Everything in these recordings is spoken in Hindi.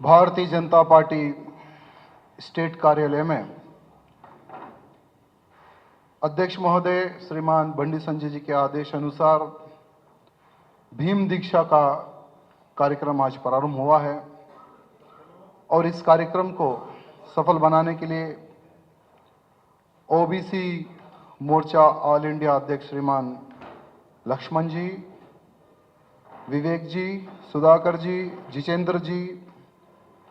भारतीय जनता पार्टी स्टेट कार्यालय में अध्यक्ष महोदय श्रीमान बंडी संजय जी के आदेश अनुसार भीम दीक्षा का कार्यक्रम आज प्रारंभ हुआ है और इस कार्यक्रम को सफल बनाने के लिए ओबीसी मोर्चा ऑल इंडिया अध्यक्ष श्रीमान लक्ष्मण जी, विवेक जी, सुधाकर जी, जितेंद्र जी,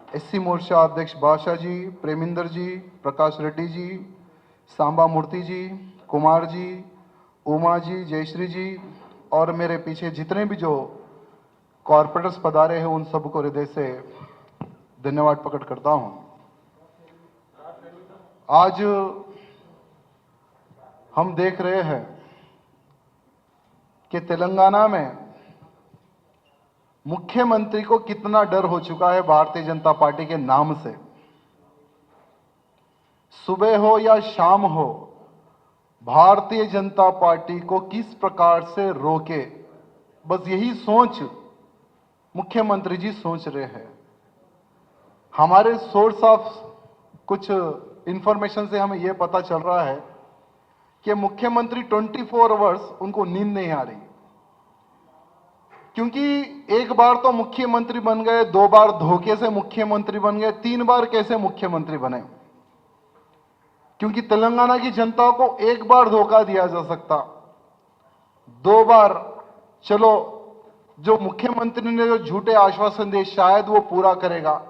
एससी मोर्चा अध्यक्ष बादशाह जी, प्रेमिंदर जी, प्रकाश रेड्डी जी, सांबा मूर्ति जी, कुमार जी, उमा जी, जयश्री जी और मेरे पीछे जितने भी जो कॉर्पोरेटर्स पधारे हैं उन सबको हृदय से धन्यवाद प्रकट करता हूं। आज हम देख रहे हैं कि तेलंगाना में मुख्यमंत्री को कितना डर हो चुका है भारतीय जनता पार्टी के नाम से। सुबह हो या शाम हो, भारतीय जनता पार्टी को किस प्रकार से रोके, बस यही सोच मुख्यमंत्री जी सोच रहे हैं। हमारे सोर्स ऑफ कुछ इंफॉर्मेशन से हमें यह पता चल रहा है कि मुख्यमंत्री 24 आवर्स उनको नींद नहीं आ रही, क्योंकि एक बार तो मुख्यमंत्री बन गए, 2 बार धोखे से मुख्यमंत्री बन गए, 3 बार कैसे मुख्यमंत्री बने? क्योंकि तेलंगाना की जनता को एक बार धोखा दिया जा सकता, 2 बार चलो जो मुख्यमंत्री ने जो झूठे आश्वासन दिए शायद वो पूरा करेगा,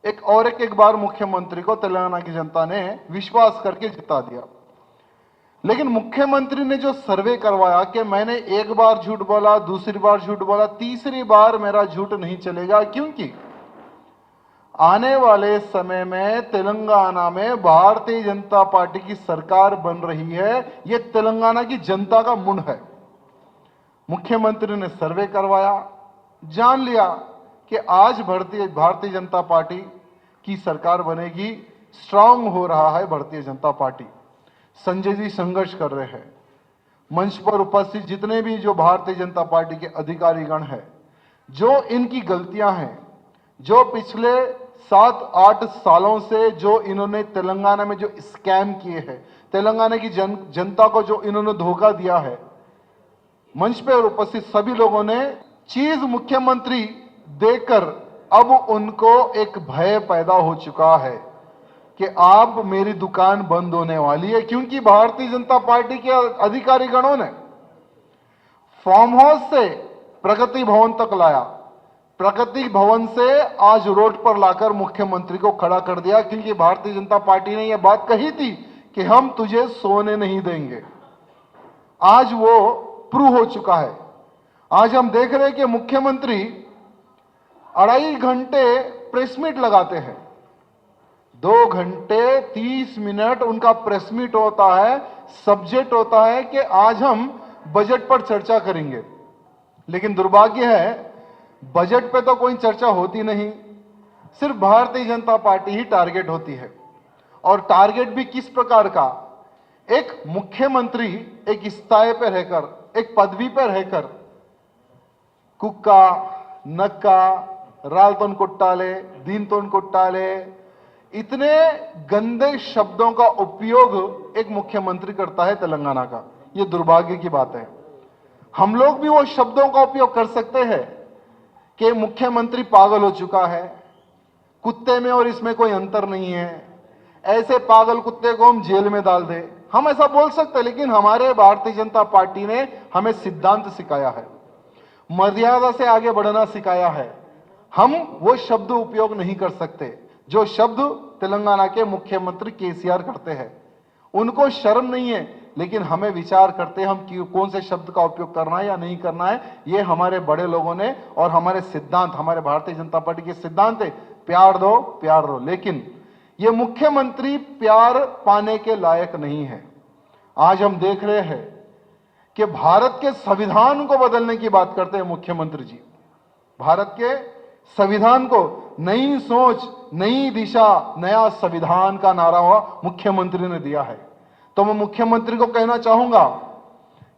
एक बार मुख्यमंत्री को तेलंगाना की जनता ने विश्वास करके जिता दिया। लेकिन मुख्यमंत्री ने जो सर्वे करवाया कि मैंने एक बार झूठ बोला, दूसरी बार झूठ बोला, तीसरी बार मेरा झूठ नहीं चलेगा, क्योंकि आने वाले समय में तेलंगाना में भारतीय जनता पार्टी की सरकार बन रही है, यह तेलंगाना की जनता का मुंड है। मुख्यमंत्री ने सर्वे करवाया, जान लिया कि आज भारतीय जनता पार्टी की सरकार बनेगी, स्ट्रांग हो रहा है भारतीय जनता पार्टी। संजय जी संघर्ष कर रहे हैं। मंच पर उपस्थित जितने भी जो भारतीय जनता पार्टी के अधिकारीगण हैं, जो इनकी गलतियां हैं, जो पिछले 7-8 सालों से जो इन्होंने तेलंगाना में जो स्कैम किए हैं, तेलंगाना की जनता को जो इन्होंने धोखा दिया है, मंच पर उपस्थित सभी लोगों ने चीज मुख्यमंत्री देकर अब उनको एक भय पैदा हो चुका है कि आप मेरी दुकान बंद होने वाली है, क्योंकि भारतीय जनता पार्टी के अधिकारीगणों ने फार्म हाउस से प्रगति भवन तक लाया, प्रगति भवन से आज रोड पर लाकर मुख्यमंत्री को खड़ा कर दिया, क्योंकि भारतीय जनता पार्टी ने यह बात कही थी कि हम तुझे सोने नहीं देंगे। आज वो प्रूव हो चुका है। आज हम देख रहे हैं कि मुख्यमंत्री 2.5 घंटे प्रेस मीट लगाते हैं, 2 घंटे 30 मिनट उनका प्रेस मीट होता है। सब्जेक्ट होता है कि आज हम बजट पर चर्चा करेंगे, लेकिन दुर्भाग्य है बजट पे तो कोई चर्चा होती नहीं, सिर्फ भारतीय जनता पार्टी ही टारगेट होती है। और टारगेट भी किस प्रकार का? एक मुख्यमंत्री एक स्थाई पर रहकर, एक पदवी पर रहकर कुक्का, नक्का, रालतोन कुट्टाले, दीनतोन कुट्टाले, इतने गंदे शब्दों का उपयोग एक मुख्यमंत्री करता है तेलंगाना का। यह दुर्भाग्य की बात है। हम लोग भी वो शब्दों का उपयोग कर सकते हैं कि मुख्यमंत्री पागल हो चुका है, कुत्ते में और इसमें कोई अंतर नहीं है, ऐसे पागल कुत्ते को हम जेल में डाल दें, हम ऐसा बोल सकते हैं। लेकिन हमारे भारतीय जनता पार्टी ने हमें सिद्धांत सिखाया है, मर्यादा से आगे बढ़ना सिखाया है। हम वो शब्द उपयोग नहीं कर सकते जो शब्द तेलंगाना के मुख्यमंत्री केसीआर करते हैं। उनको शर्म नहीं है, लेकिन हमें विचार करते हैं हम कौन से शब्द का उपयोग करना है या नहीं करना है। ये हमारे बड़े लोगों ने और हमारे सिद्धांत, हमारे भारतीय जनता पार्टी के सिद्धांत है, प्यार दो प्यार दो। लेकिन ये मुख्यमंत्री प्यार पाने के लायक नहीं है। आज हम देख रहे हैं कि भारत के संविधान को बदलने की बात करते हैं मुख्यमंत्री जी। भारत के संविधान को नई सोच, नई दिशा, नया संविधान का नारा हुआ मुख्यमंत्री ने दिया है। तो मैं मुख्यमंत्री को कहना चाहूंगा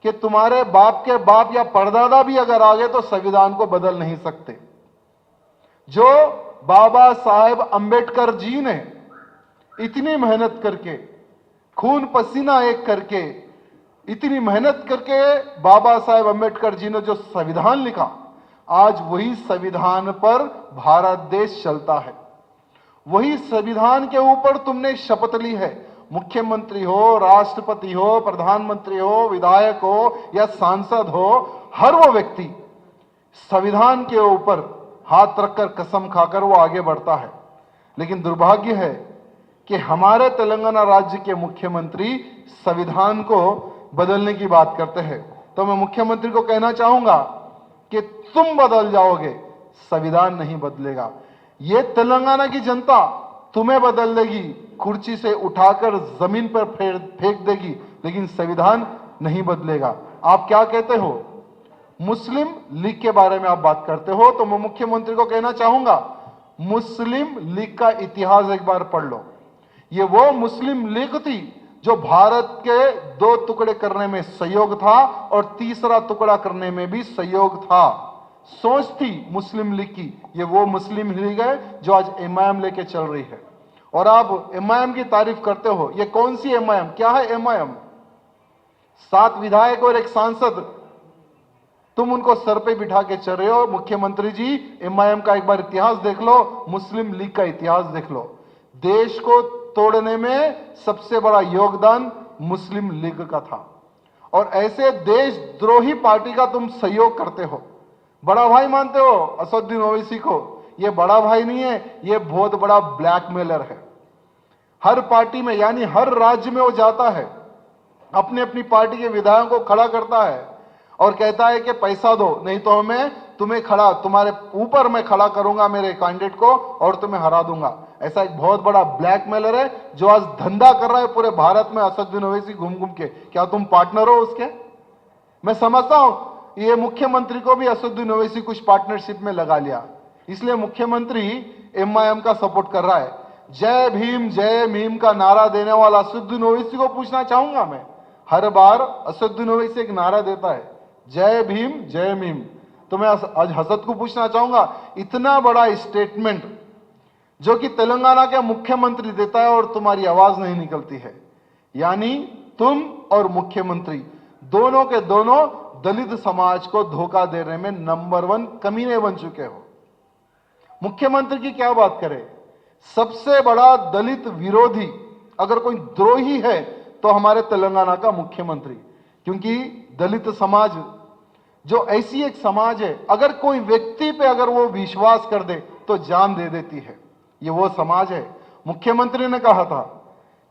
कि तुम्हारे बाप के बाप या परदादा भी अगर आ गए तो संविधान को बदल नहीं सकते। जो बाबा साहेब अंबेडकर जी ने इतनी मेहनत करके, खून पसीना एक करके, इतनी मेहनत करके बाबा साहेब अंबेडकर जी ने जो संविधान लिखा, आज वही संविधान पर भारत देश चलता है। वही संविधान के ऊपर तुमने शपथ ली है। मुख्यमंत्री हो, राष्ट्रपति हो, प्रधानमंत्री हो, विधायक हो या सांसद हो, हर वो व्यक्ति संविधान के ऊपर हाथ रखकर कसम खाकर वो आगे बढ़ता है। लेकिन दुर्भाग्य है कि हमारे तेलंगाना राज्य के मुख्यमंत्री संविधान को बदलने की बात करते हैं। तो मैं मुख्यमंत्री को कहना चाहूंगा कि तुम बदल जाओगे, संविधान नहीं बदलेगा। ये तेलंगाना की जनता तुम्हें बदल देगी, कुर्सी से उठाकर जमीन पर फेंक देगी, लेकिन संविधान नहीं बदलेगा। आप क्या कहते हो? मुस्लिम लीग के बारे में आप बात करते हो, तो मैं मुख्यमंत्री को कहना चाहूंगा, मुस्लिम लीग का इतिहास एक बार पढ़ लो। ये वो मुस्लिम लीग थी जो भारत के 2 टुकड़े करने में सहयोग था और तीसरा टुकड़ा करने में भी सहयोग था। सोच थी मुस्लिम लीग की। ये वो मुस्लिम लीग है जो आज एमआईएम लेके चल रही है। और आप एमआईएम की तारीफ करते हो। ये कौन सी एमआईएम? क्या है एमआईएम? 7 विधायक और 1 सांसद, तुम उनको सर पे बिठा के चल रहे हो। मुख्यमंत्री जी, एमआईएम का एक बार इतिहास देख लो, मुस्लिम लीग का इतिहास देख लो। देश को तोड़ने में सबसे बड़ा योगदान मुस्लिम लीग का था। और ऐसे देशद्रोही पार्टी का तुम सहयोग करते हो, बड़ा भाई मानते हो असदुद्दीन ओवैसी को। ये बड़ा भाई नहीं है, ये बहुत बड़ा ब्लैकमेलर है। हर पार्टी में, यानी हर राज्य में वो जाता है, अपनी अपनी पार्टी के विधायकों को खड़ा करता है और कहता है कि पैसा दो, नहीं तो मैं तुम्हारे ऊपर मैं खड़ा करूंगा मेरे कैंडिडेट को और तुम्हें हरा दूंगा। ऐसा एक बहुत बड़ा ब्लैकमेलर है जो आज धंधा कर रहा है पूरे भारत में असदुद्दीन ओवैसी घूम घूम के। क्या तुम पार्टनर हो उसके? मैं समझता हूं ये मुख्यमंत्री को भी असदुद्दीन ओवैसी कुछ पार्टनरशिप में लगा लिया, इसलिए मुख्यमंत्री एमआईएम का सपोर्ट कर रहा है। जय भीम का नारा देने वाला असदुद्दीन ओवैसी को पूछना चाहूंगा मैं। हर बार असदुद्दीन ओवैसी एक नारा देता है, जय भीम। तो मैं आज हसद को पूछना चाहूंगा, इतना बड़ा स्टेटमेंट जो कि तेलंगाना के मुख्यमंत्री देता है और तुम्हारी आवाज नहीं निकलती है। यानी तुम और मुख्यमंत्री दोनों के दोनों दलित समाज को धोखा देने में नंबर 1 कमीने बन चुके हो। मुख्यमंत्री की क्या बात करें? सबसे बड़ा दलित विरोधी अगर कोई द्रोही है तो हमारे तेलंगाना का मुख्यमंत्री, क्योंकि दलित समाज जो ऐसी एक समाज है, अगर कोई व्यक्ति पे अगर वो विश्वास कर दे तो जान दे देती है। ये वो समाज है। मुख्यमंत्री ने कहा था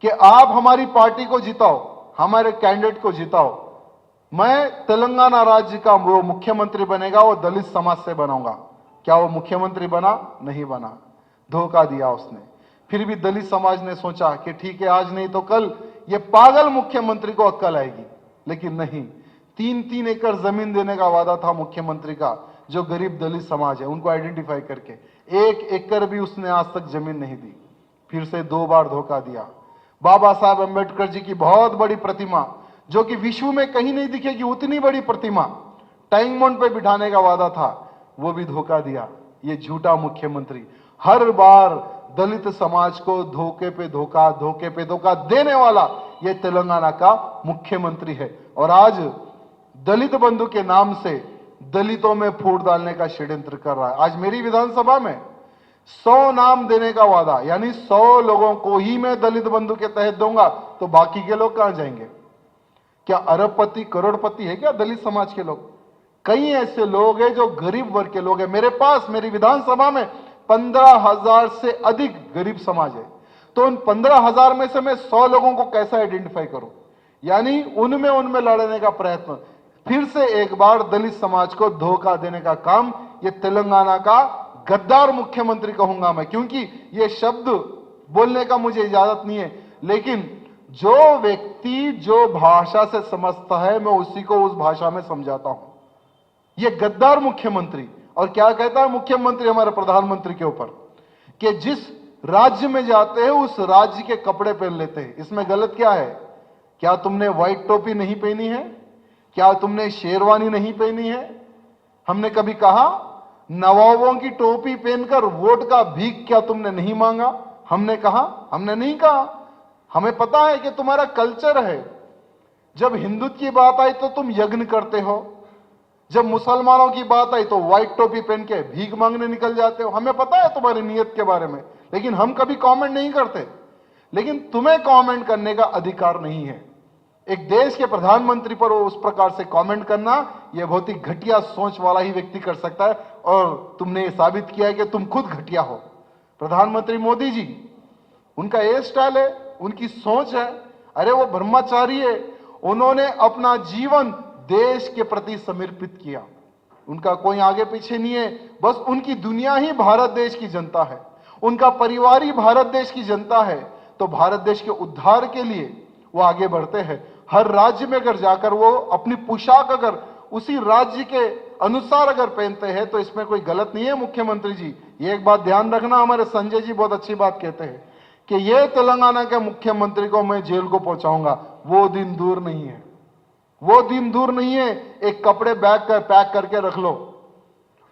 कि आप हमारी पार्टी को जिताओ, हमारे कैंडिडेट को जिताओ, मैं तेलंगाना राज्य का वो मुख्यमंत्री बनेगा वो दलित समाज से बनाऊंगा। क्या वो मुख्यमंत्री बना? नहीं बना, धोखा दिया उसने। फिर भी दलित समाज ने सोचा कि ठीक है, आज नहीं तो कल ये पागल मुख्यमंत्री को अक्ल आएगी, लेकिन नहीं। 3-3 एकड़ जमीन देने का वादा था मुख्यमंत्री का, जो गरीब दलित समाज है उनको आइडेंटिफाई करके 1 एकड़ भी उसने आज तक जमीन नहीं दी। फिर से 2 बार धोखा दिया। बाबा साहब अंबेडकर जी की बहुत बड़ी प्रतिमा जो कि विश्व में कहीं नहीं दिखेगी, उतनी बड़ी प्रतिमा टैंक माउंट पे बिठाने का वादा था, वो भी धोखा दिया। ये झूठा मुख्यमंत्री हर बार दलित समाज को धोखे पे धोखा देने वाला ये तेलंगाना का मुख्यमंत्री है। और आज दलित बंधु के नाम से दलितों में फूट डालने का षड्यंत्र कर रहा है। आज मेरी विधानसभा में 100 नाम देने का वादा, यानी 100 लोगों को ही मैं दलित बंधु के तहत दूंगा, तो बाकी के लोग कहां जाएंगे? क्या अरबपति करोड़पति है क्या दलित समाज के लोग? कई ऐसे लोग हैं जो गरीब वर्ग के लोग हैं। मेरे पास मेरी विधानसभा में 15,000 से अधिक गरीब समाज है। तो उन 15,000 में से मैं 100 लोगों को कैसे आइडेंटिफाई करूं? यानी उनमें लड़ने का प्रयत्न। फिर से एक बार दलित समाज को धोखा देने का काम ये तेलंगाना का गद्दार मुख्यमंत्री कहूंगा मैं, क्योंकि ये शब्द बोलने का मुझे इजाजत नहीं है, लेकिन जो व्यक्ति जो भाषा से समझता है मैं उसी को उस भाषा में समझाता हूं। ये गद्दार मुख्यमंत्री। और क्या कहता है मुख्यमंत्री हमारे प्रधानमंत्री के ऊपर कि जिस राज्य में जाते हैं उस राज्य के कपड़े पहन लेते हैं। इसमें गलत क्या है? क्या तुमने व्हाइट टोपी नहीं पहनी है? क्या तुमने शेरवानी नहीं पहनी है? हमने कभी कहा? नवाबों की टोपी पहनकर वोट का भीख क्या तुमने नहीं मांगा? हमने कहा? हमने नहीं कहा। हमें पता है कि तुम्हारा कल्चर है, जब हिंदुत्व की बात आई तो तुम यज्ञ करते हो, जब मुसलमानों की बात आई तो व्हाइट टोपी पहन के भीख मांगने निकल जाते हो। हमें पता है तुम्हारी नीयत के बारे में, लेकिन हम कभी कमेंट नहीं करते। लेकिन तुम्हें कमेंट करने का अधिकार नहीं है। एक देश के प्रधानमंत्री पर उस प्रकार से कमेंट करना, यह बहुत ही घटिया सोच वाला ही व्यक्ति कर सकता है, और तुमने यह साबित किया है कि तुम खुद घटिया हो। प्रधानमंत्री मोदी जी, उनका ये स्टाइल है, उनकी सोच है। अरे वो ब्रह्मचारी है, उन्होंने अपना जीवन देश के प्रति समर्पित किया। उनका कोई आगे पीछे नहीं है, बस उनकी दुनिया ही भारत देश की जनता है, उनका परिवार ही भारत देश की जनता है। तो भारत देश के उद्धार के लिए वो आगे बढ़ते हैं। हर राज्य में अगर जाकर वो अपनी पोशाक अगर उसी राज्य के अनुसार अगर पहनते हैं तो इसमें कोई गलत नहीं है। मुख्यमंत्री जी, ये एक बात ध्यान रखना, हमारे संजय जी बहुत अच्छी बात कहते हैं कि ये तेलंगाना के मुख्यमंत्री को मैं जेल को पहुंचाऊंगा। वो दिन दूर नहीं है, वो दिन दूर नहीं है। एक कपड़े बैग कर पैक करके रख लो,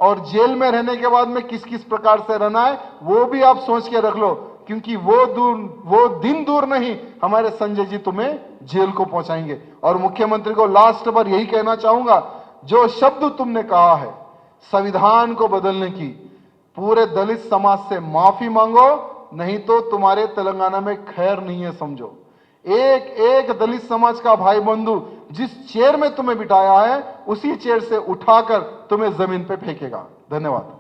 और जेल में रहने के बाद में किस किस प्रकार से रहना है वो भी आप सोच के रख लो, क्योंकि वो दिन दूर नहीं, हमारे संजय जी तुम्हें जेल को पहुंचाएंगे। और मुख्यमंत्री को लास्ट पर यही कहना चाहूंगा, जो शब्द तुमने कहा है संविधान को बदलने की, पूरे दलित समाज से माफी मांगो, नहीं तो तुम्हारे तेलंगाना में खैर नहीं है समझो। एक एक दलित समाज का भाई बंधु जिस चेयर में तुम्हें बिठाया है, उसी चेयर से उठाकर तुम्हें जमीन पे फेंकेगा। धन्यवाद।